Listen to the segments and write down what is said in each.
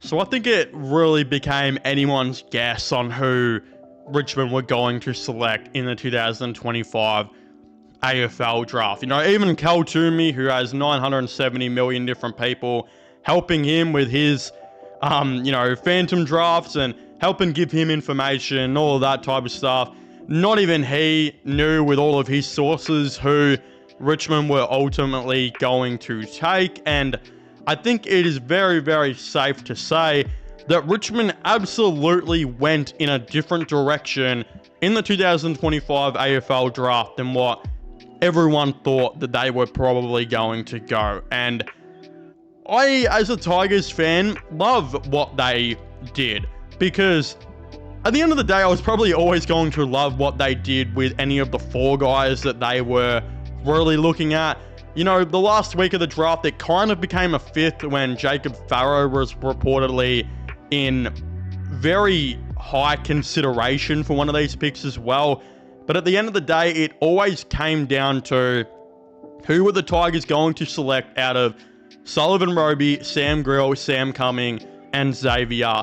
So I think it really became anyone's guess on who Richmond were going to select in the 2025 AFL draft. Even Cal Toomey, who has 970 million different people helping him with his, phantom drafts and helping give him information, all of that type of stuff. Not even he knew with all of his sources who Richmond were ultimately going to take. And I think it is very, very safe to say that Richmond absolutely went in a different direction in the 2025 AFL draft than what everyone thought that they were probably going to go. And I, as a Tigers fan, love what they did, because at the end of the day, I was probably always going to love what they did with any of the four guys that they were really looking at. The last week of the draft, it kind of became a fifth when Jacob Farrow was reportedly in very high consideration for one of these picks as well. But at the end of the day, it always came down to who were the Tigers going to select out of Sullivan Roby, Sam Grill, Sam Cumming, and Xavier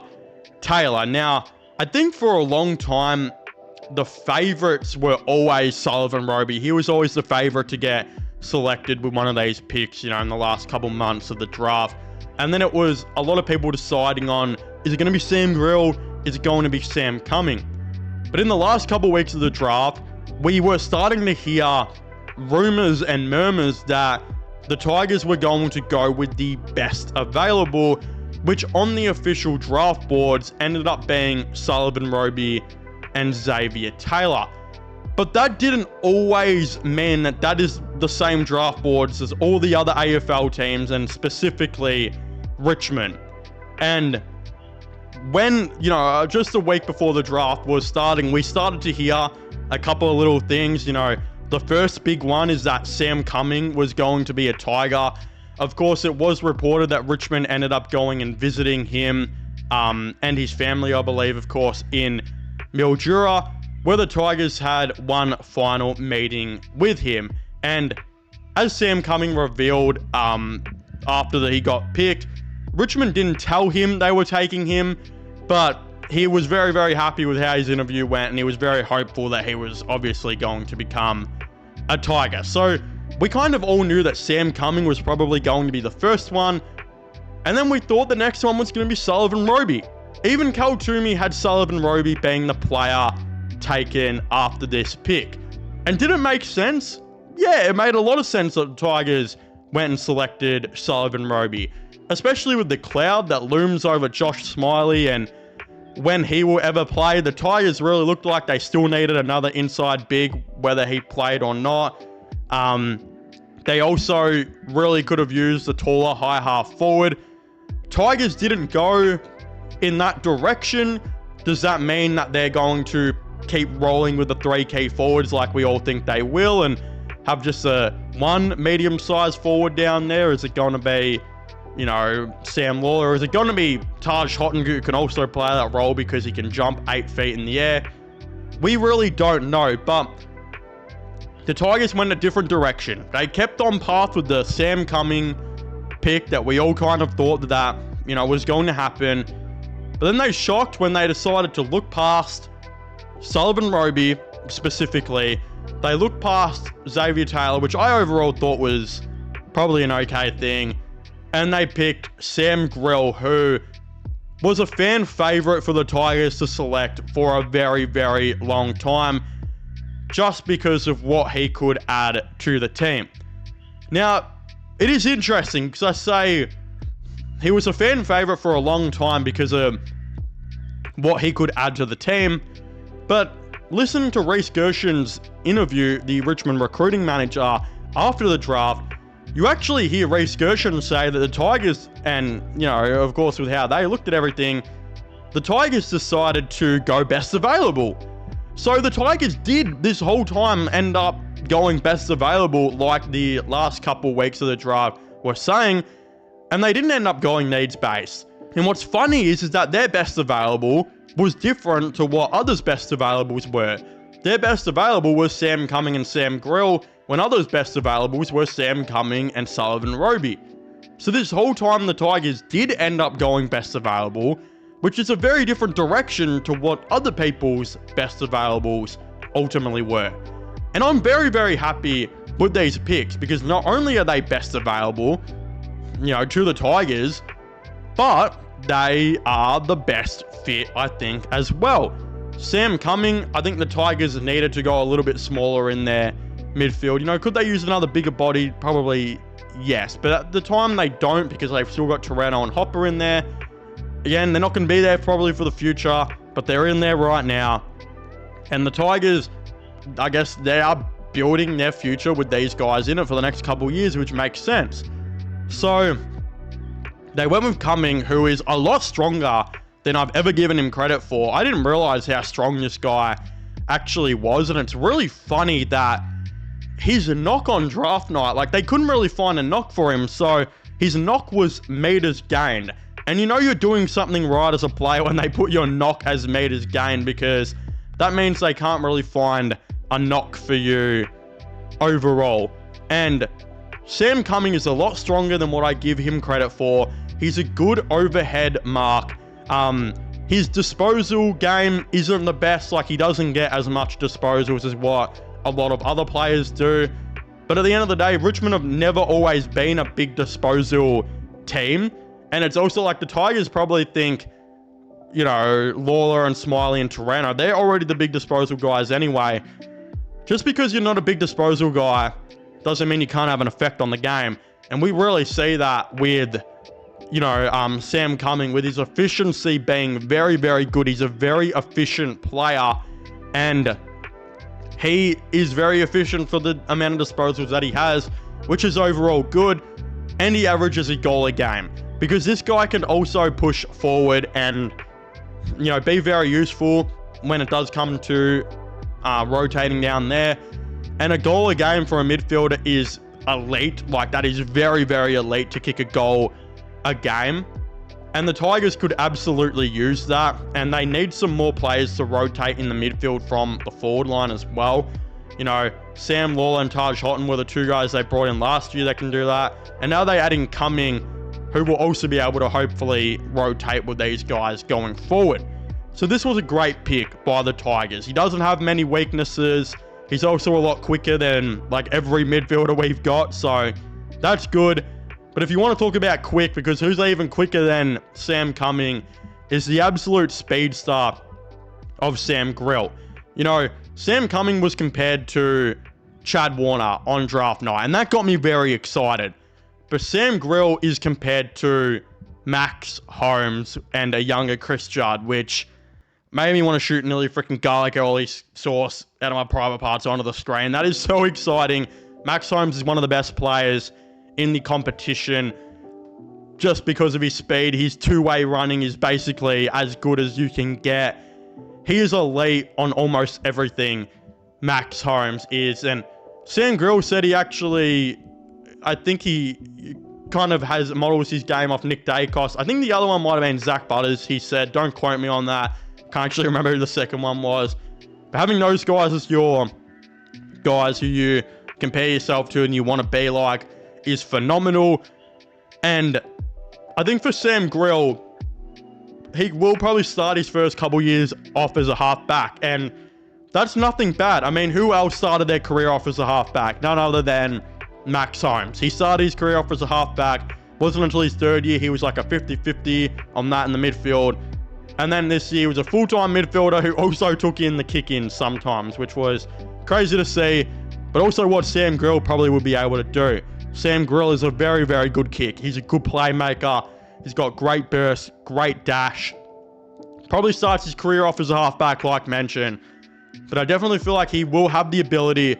Taylor. Now, I think for a long time, the favourites were always Sullivan Roby. He was always the favourite to get selected with one of these picks, in the last couple months of the draft. And then it was a lot of people deciding on, is it going to be Sam Grill? Is it going to be Sam Cumming? But in the last couple weeks of the draft, we were starting to hear rumours and murmurs that the Tigers were going to go with the best available, which on the official draft boards ended up being Sullivan Roby and Xavier Taylor. But that didn't always mean that that is the same draft boards as all the other AFL teams, and specifically Richmond. And when, just a week before the draft was starting, we started to hear a couple of little things. The first big one is that Sam Cumming was going to be a Tiger. Of course, it was reported that Richmond ended up going and visiting him and his family, I believe, of course, in Mildura, where the Tigers had one final meeting with him. And as Sam Cumming revealed after he got picked, Richmond didn't tell him they were taking him, but he was very, very happy with how his interview went, and he was very hopeful that he was obviously going to become a Tiger. So we kind of all knew that Sam Cumming was probably going to be the first one, and then we thought the next one was going to be Sullivan Roby. Even Cal Toomey had Sullivan Roby being the player taken after this pick. And did it make sense? Yeah, it made a lot of sense that the Tigers went and selected Sullivan Roby, especially with the cloud that looms over Josh Smiley, and when he will ever play, the Tigers really looked like they still needed another inside big, whether he played or not. They also really could have used a taller high half forward. Tigers didn't go in that direction. Does that mean that they're going to keep rolling with the three key forwards like we all think they will, and have just a one medium-sized forward down there? Is it going to be, Sam Lawler? Or is it going to be Taj Hotton, who can also play that role because he can jump 8 feet in the air? We really don't know, but the Tigers went a different direction. They kept on path with the Sam Cumming pick that we all kind of thought that was going to happen. But then they shocked when they decided to look past Sullivan Roby specifically. They looked past Xavier Taylor, which I overall thought was probably an okay thing. And they picked Sam Grill, who was a fan favourite for the Tigers to select for a very, very long time, just because of what he could add to the team. Now, it is interesting because I say he was a fan favourite for a long time because of what he could add to the team, but listening to Reece Gerson's interview, the Richmond recruiting manager, after the draft, you actually hear Reece Gerson say that the Tigers, and, of course with how they looked at everything, the Tigers decided to go best available. So the Tigers did this whole time end up going best available like the last couple weeks of the draft were saying, and they didn't end up going needs-based. And what's funny is that their best available was different to what others' best availables were. Their best available was Sam Cumming and Sam Grill, when others' best availables were Sam Cumming and Sullivan Roby. So this whole time the Tigers did end up going best available, which is a very different direction to what other people's best availables ultimately were. And I'm very, very happy with these picks because not only are they best available, to the Tigers, but they are the best fit, I think, as well. Sam Cumming, I think the Tigers needed to go a little bit smaller in their midfield. Could they use another bigger body? Probably yes, but at the time they don't because they've still got Toretto and Hopper in there. Again, they're not going to be there probably for the future, but they're in there right now. And the Tigers, I guess they are building their future with these guys in it for the next couple of years, which makes sense. So they went with Cumming, who is a lot stronger than I've ever given him credit for. I didn't realize how strong this guy actually was, and it's really funny that his knock on draft night, they couldn't really find a knock for him, so his knock was meters gained. And you're doing something right as a player when they put your knock as meters gained, because that means they can't really find a knock for you overall. And Sam Cumming is a lot stronger than what I give him credit for. He's a good overhead mark. His disposal game isn't the best. He doesn't get as much disposals as what a lot of other players do. But at the end of the day, Richmond have never always been a big disposal team. And it's also the Tigers probably think, Lawler and Smiley and Toretto, they're already the big disposal guys anyway. Just because you're not a big disposal guy doesn't mean you can't have an effect on the game. And we really see that with, Sam Cumming, with his efficiency being very, very good. He's a very efficient player, and he is very efficient for the amount of disposals that he has, which is overall good. And he averages a goal a game, because this guy can also push forward and, be very useful when it does come to rotating down there. And a goal a game for a midfielder is elite. That is very, very elite to kick a goal a game. And the Tigers could absolutely use that. And they need some more players to rotate in the midfield from the forward line as well. Sam Lawler and Taj Houghton were the two guys they brought in last year that can do that. And now they're adding Cumming, who will also be able to hopefully rotate with these guys going forward. So this was a great pick by the Tigers. He doesn't have many weaknesses. He's also a lot quicker than every midfielder we've got, so that's good. But if you want to talk about quick, because who's even quicker than Sam Cumming is the absolute speedster of Sam Grill. Sam Cumming was compared to Chad Warner on draft night, and that got me very excited. But Sam Grill is compared to Max Holmes and a younger Chris Judd, which made me want to shoot nearly freaking garlic oil sauce out of my private parts onto the screen. That is so exciting. Max Holmes is one of the best players in the competition just because of his speed. His two-way running is basically as good as you can get. He is elite on almost everything Max Holmes is. And Sam Grill said I think he kind of models his game off Nick Dacos. I think the other one might have been Zach Butters, he said. Don't quote me on that. Can't actually remember who the second one was. But having those guys as your guys who you compare yourself to and you want to be like is phenomenal. And I think for Sam Grill, he will probably start his first couple years off as a halfback. And that's nothing bad. I mean, who else started their career off as a halfback? None other than Max Holmes. He started his career off as a halfback. Wasn't until his third year he was a 50-50 on that in the midfield. And then this year he was a full-time midfielder who also took in the kick-in sometimes, which was crazy to see, but also what Sam Grill probably would be able to do. Sam Grill is a very, very good kick. He's a good playmaker. He's got great burst, great dash. Probably starts his career off as a halfback, like mentioned. But I definitely feel like he will have the ability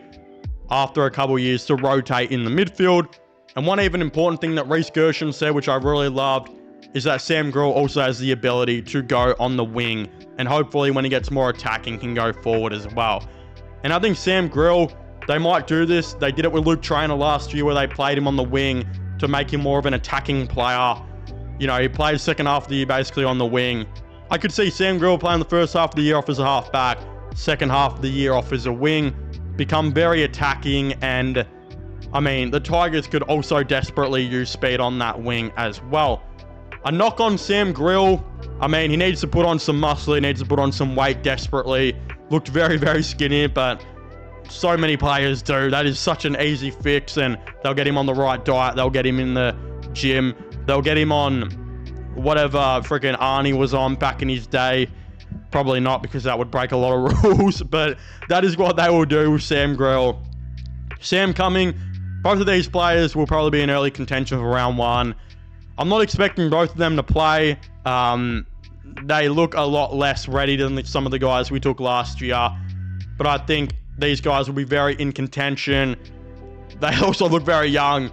after a couple of years to rotate in the midfield. And one even important thing that Reece Gershon said, which I really loved, is that Sam Grill also has the ability to go on the wing. And hopefully when he gets more attacking, can go forward as well. And I think Sam Grill, they might do this. They did it with Luke Traynor last year where they played him on the wing to make him more of an attacking player. He played second half of the year basically on the wing. I could see Sam Grill playing the first half of the year off as a halfback, second half of the year off as a wing, become very attacking and I mean, the Tigers could also desperately use speed on that wing as well. A knock on Sam Grill. I mean, he needs to put on some muscle. He needs to put on some weight desperately. Looked very, very skinny, but so many players do. That is such an easy fix, and they'll get him on the right diet. They'll get him in the gym. They'll get him on whatever freaking Arnie was on back in his day. Probably not, because that would break a lot of rules, but that is what they will do with Sam Grill. Sam Cumming, both of these players will probably be in early contention for round 1. I'm not expecting both of them to play. They look a lot less ready than some of the guys we took last year, but I think these guys will be very in contention. They also look very young,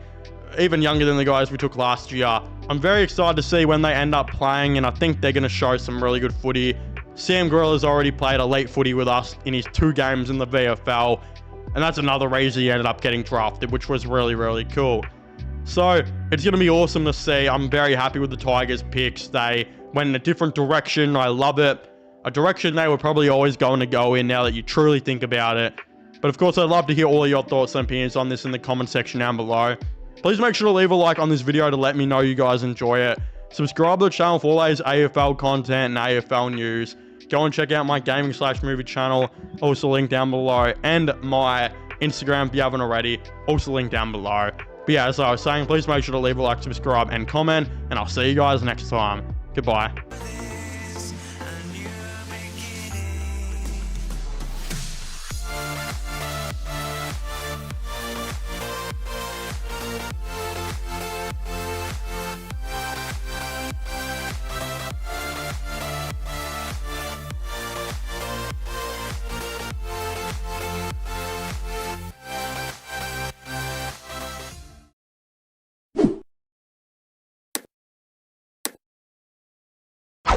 even younger than the guys we took last year. I'm very excited to see when they end up playing, and I think they're going to show some really good footy. Sam Grill has already played elite footy with us in his 2 games in the VFL, and that's another reason he ended up getting drafted, which was really, really cool. So it's going to be awesome to see. I'm very happy with the Tigers picks. They went in a different direction. I love it. A direction they were probably always going to go in now that you truly think about it. But of course, I'd love to hear all of your thoughts and opinions on this in the comment section down below. Please make sure to leave a like on this video to let me know you guys enjoy it. Subscribe to the channel for all these AFL content and AFL news. Go and check out my gaming/movie channel, also linked down below, and my Instagram if you haven't already, also linked down below. But yeah, as I was saying, please make sure to leave a like, subscribe, and comment, and I'll see you guys next time. Goodbye.